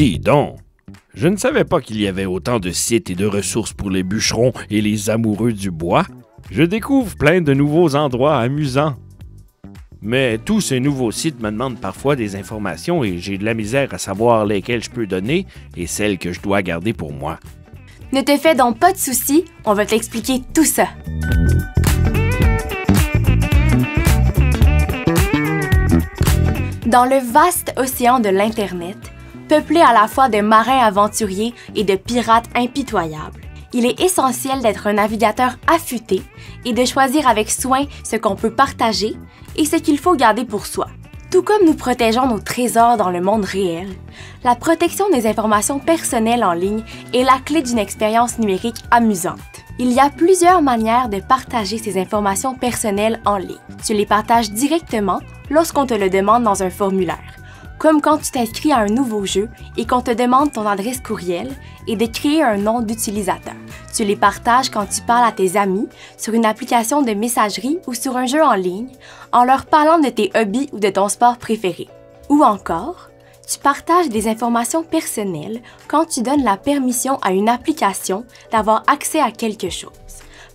Dis donc, je ne savais pas qu'il y avait autant de sites et de ressources pour les bûcherons et les amoureux du bois. Je découvre plein de nouveaux endroits amusants. Mais tous ces nouveaux sites me demandent parfois des informations et j'ai de la misère à savoir lesquelles je peux donner et celles que je dois garder pour moi. Ne te fais donc pas de soucis, on va t'expliquer tout ça. Dans le vaste océan de l'Internet, peuplé à la fois de marins aventuriers et de pirates impitoyables, il est essentiel d'être un navigateur affûté et de choisir avec soin ce qu'on peut partager et ce qu'il faut garder pour soi. Tout comme nous protégeons nos trésors dans le monde réel, la protection des informations personnelles en ligne est la clé d'une expérience numérique amusante. Il y a plusieurs manières de partager ces informations personnelles en ligne. Tu les partages directement lorsqu'on te le demande dans un formulaire, comme quand tu t'inscris à un nouveau jeu et qu'on te demande ton adresse courriel et de créer un nom d'utilisateur. Tu les partages quand tu parles à tes amis sur une application de messagerie ou sur un jeu en ligne en leur parlant de tes hobbies ou de ton sport préféré. Ou encore, tu partages des informations personnelles quand tu donnes la permission à une application d'avoir accès à quelque chose.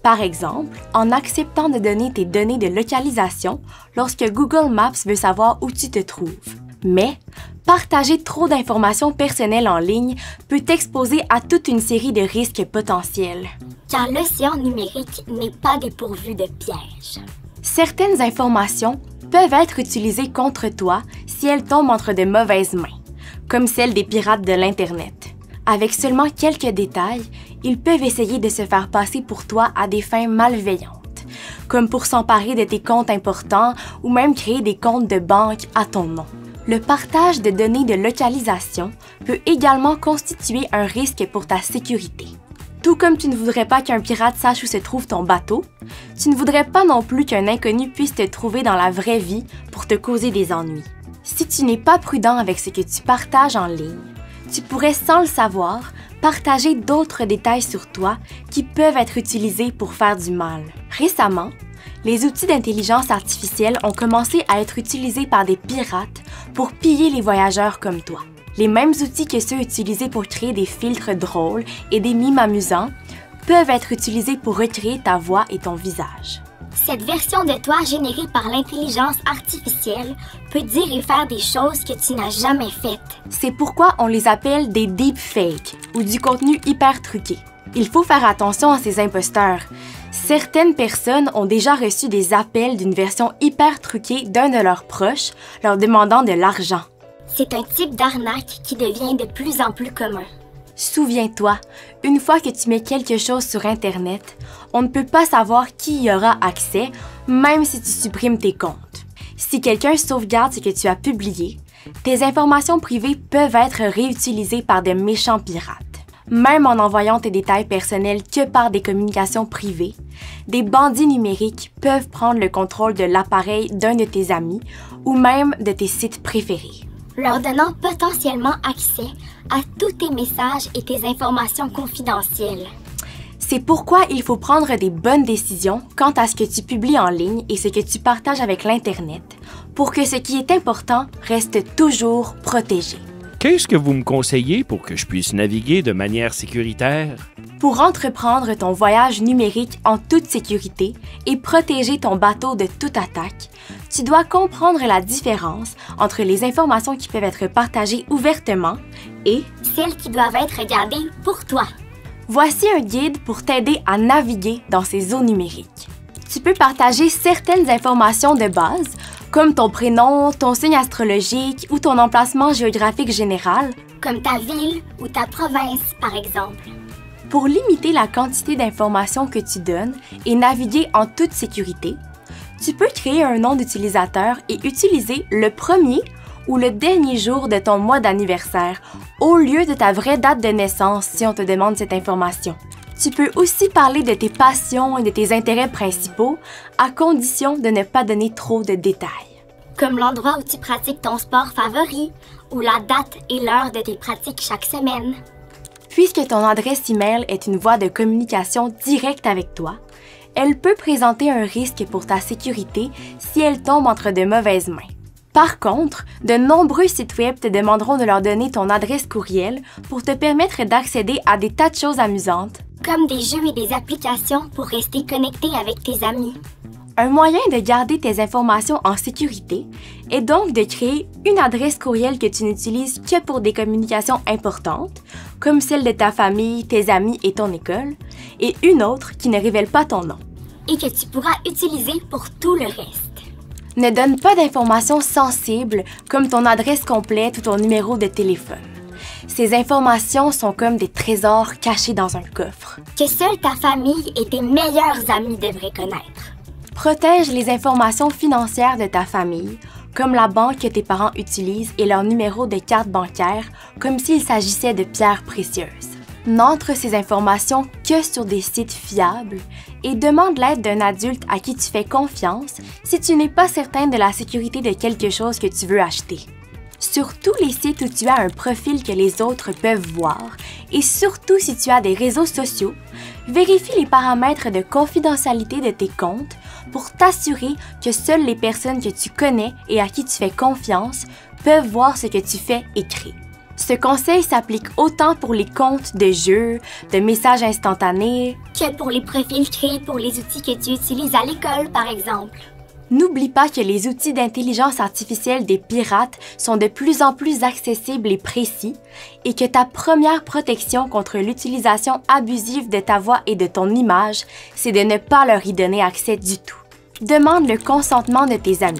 Par exemple, en acceptant de donner tes données de localisation lorsque Google Maps veut savoir où tu te trouves. Mais, partager trop d'informations personnelles en ligne peut t'exposer à toute une série de risques potentiels. Car l'océan numérique n'est pas dépourvu de pièges. Certaines informations peuvent être utilisées contre toi si elles tombent entre de mauvaises mains, comme celles des pirates de l'Internet. Avec seulement quelques détails, ils peuvent essayer de se faire passer pour toi à des fins malveillantes, comme pour s'emparer de tes comptes importants ou même créer des comptes de banque à ton nom. Le partage de données de localisation peut également constituer un risque pour ta sécurité. Tout comme tu ne voudrais pas qu'un pirate sache où se trouve ton bateau, tu ne voudrais pas non plus qu'un inconnu puisse te trouver dans la vraie vie pour te causer des ennuis. Si tu n'es pas prudent avec ce que tu partages en ligne, tu pourrais sans le savoir partager d'autres détails sur toi qui peuvent être utilisés pour faire du mal. Récemment, les outils d'intelligence artificielle ont commencé à être utilisés par des pirates pour piller les voyageurs comme toi. Les mêmes outils que ceux utilisés pour créer des filtres drôles et des mimes amusants peuvent être utilisés pour recréer ta voix et ton visage. Cette version de toi générée par l'intelligence artificielle peut dire et faire des choses que tu n'as jamais faites. C'est pourquoi on les appelle des deepfakes ou du contenu hyper truqué. Il faut faire attention à ces imposteurs. Certaines personnes ont déjà reçu des appels d'une version hyper truquée d'un de leurs proches leur demandant de l'argent. C'est un type d'arnaque qui devient de plus en plus commun. Souviens-toi, une fois que tu mets quelque chose sur Internet, on ne peut pas savoir qui y aura accès, même si tu supprimes tes comptes. Si quelqu'un sauvegarde ce que tu as publié, tes informations privées peuvent être réutilisées par de méchants pirates. Même en envoyant tes détails personnels que par des communications privées, des bandits numériques peuvent prendre le contrôle de l'appareil d'un de tes amis ou même de tes sites préférés, leur donnant potentiellement accès à tous tes messages et tes informations confidentielles. C'est pourquoi il faut prendre des bonnes décisions quant à ce que tu publies en ligne et ce que tu partages avec l'Internet pour que ce qui est important reste toujours protégé. Qu'est-ce que vous me conseillez pour que je puisse naviguer de manière sécuritaire? Pour entreprendre ton voyage numérique en toute sécurité et protéger ton bateau de toute attaque, tu dois comprendre la différence entre les informations qui peuvent être partagées ouvertement et celles qui doivent être gardées pour toi. Voici un guide pour t'aider à naviguer dans ces eaux numériques. Tu peux partager certaines informations de base, comme ton prénom, ton signe astrologique ou ton emplacement géographique général, comme ta ville ou ta province, par exemple. Pour limiter la quantité d'informations que tu donnes et naviguer en toute sécurité, tu peux créer un nom d'utilisateur et utiliser le premier ou le dernier jour de ton mois d'anniversaire au lieu de ta vraie date de naissance si on te demande cette information. Tu peux aussi parler de tes passions et de tes intérêts principaux à condition de ne pas donner trop de détails. Comme l'endroit où tu pratiques ton sport favori ou la date et l'heure de tes pratiques chaque semaine. Puisque ton adresse email est une voie de communication directe avec toi, elle peut présenter un risque pour ta sécurité si elle tombe entre de mauvaises mains. Par contre, de nombreux sites web te demanderont de leur donner ton adresse courriel pour te permettre d'accéder à des tas de choses amusantes. Comme des jeux et des applications pour rester connecté avec tes amis. Un moyen de garder tes informations en sécurité est donc de créer une adresse courriel que tu n'utilises que pour des communications importantes, comme celle de ta famille, tes amis et ton école, et une autre qui ne révèle pas ton nom. Et que tu pourras utiliser pour tout le reste. Ne donne pas d'informations sensibles comme ton adresse complète ou ton numéro de téléphone. Ces informations sont comme des trésors cachés dans un coffre. Que seule ta famille et tes meilleurs amis devraient connaître. Protège les informations financières de ta famille, comme la banque que tes parents utilisent et leur numéro de carte bancaire, comme s'il s'agissait de pierres précieuses. N'entre ces informations que sur des sites fiables et demande l'aide d'un adulte à qui tu fais confiance si tu n'es pas certain de la sécurité de quelque chose que tu veux acheter. Sur tous les sites où tu as un profil que les autres peuvent voir et surtout si tu as des réseaux sociaux, vérifie les paramètres de confidentialité de tes comptes pour t'assurer que seules les personnes que tu connais et à qui tu fais confiance peuvent voir ce que tu fais et crées. Ce conseil s'applique autant pour les comptes de jeux, de messages instantanés, que pour les profils créés pour les outils que tu utilises à l'école, par exemple. N'oublie pas que les outils d'intelligence artificielle des pirates sont de plus en plus accessibles et précis et que ta première protection contre l'utilisation abusive de ta voix et de ton image, c'est de ne pas leur y donner accès du tout. Demande le consentement de tes amis.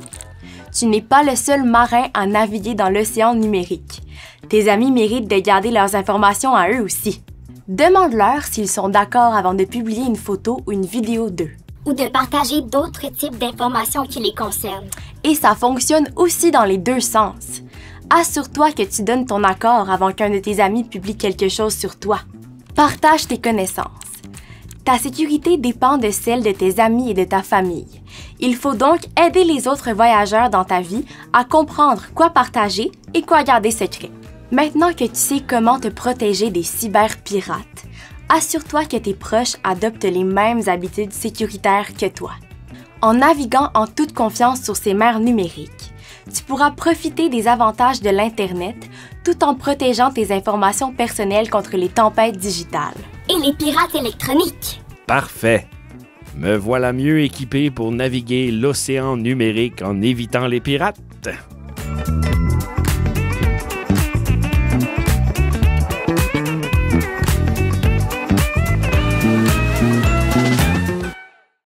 Tu n'es pas le seul marin à naviguer dans l'océan numérique. Tes amis méritent de garder leurs informations à eux aussi. Demande-leur s'ils sont d'accord avant de publier une photo ou une vidéo d'eux. Ou de partager d'autres types d'informations qui les concernent. Et ça fonctionne aussi dans les deux sens. Assure-toi que tu donnes ton accord avant qu'un de tes amis publie quelque chose sur toi. Partage tes connaissances. Ta sécurité dépend de celle de tes amis et de ta famille. Il faut donc aider les autres voyageurs dans ta vie à comprendre quoi partager et quoi garder secret. Maintenant que tu sais comment te protéger des cyberpirates, assure-toi que tes proches adoptent les mêmes habitudes sécuritaires que toi. En naviguant en toute confiance sur ces mers numériques, tu pourras profiter des avantages de l'Internet tout en protégeant tes informations personnelles contre les tempêtes digitales. Et les pirates électroniques. Parfait. Me voilà mieux équipé pour naviguer l'océan numérique en évitant les pirates.